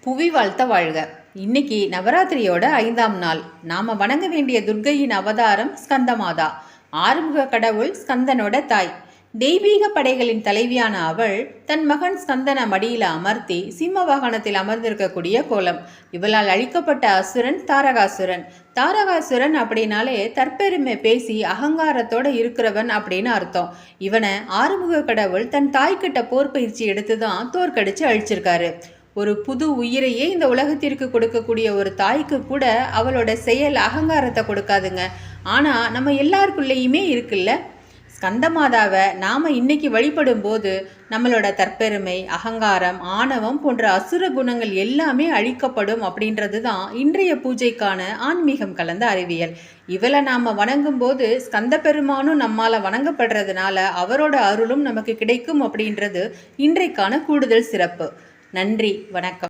புவி வாழ்த்த வாழ்க. இன்னைக்கு நவராத்திரியோட 5ஆம் நாள். நாம வணங்க வேண்டிய துர்க்கையின் அவதாரம் ஸ்கந்தமாதா. ஆறுமுக கடவுள் ஸ்கந்தனோட தாய். தெய்வீக படைகளின் தலைவியான அவள் தன் மகன் ஸ்கந்தன மடியில அமர்த்தி சிம்ம வாகனத்தில் அமர்ந்திருக்கக்கூடிய கோலம். இவளால் அழிக்கப்பட்ட அசுரன் தாரகாசுரன். தாரகாசுரன் அப்படின்னாலே தற்பெருமை பேசி அகங்காரத்தோட இருக்கிறவன் அப்படின்னு அர்த்தம். இவனை ஆறுமுக கடவுள் தன் தாய்கிட்ட போர் பயிற்சி எடுத்துதான் தோற்கடிச்சு அழிச்சிருக்காரு. ஒரு புது உயிரையே இந்த உலகத்திற்கு கொடுக்கக்கூடிய ஒரு தாய்க்கு கூட அவளோட செயல் அகங்காரத்தை கொடுக்காதுங்க. ஆனால் நம்ம எல்லாருக்குள்ளேயுமே இருக்குல்ல. ஸ்கந்தமாதாவை நாம் இன்னைக்கு வழிபடும் போது நம்மளோட தற்பெருமை, அகங்காரம், ஆணவம் போன்ற அசுர குணங்கள் எல்லாமே அழிக்கப்படும் அப்படின்றது தான் இன்றைய பூஜைக்கான ஆன்மீகம் கலந்த அறிவியல். இவளை நாம் வணங்கும் போது ஸ்கந்த பெருமானும் நம்மால் வணங்கப்படுறதுனால அவரோட அருளும் நமக்கு கிடைக்கும் அப்படின்றது இன்றைக்கான கூடுதல் சிறப்பு. நன்றி, வணக்கம்.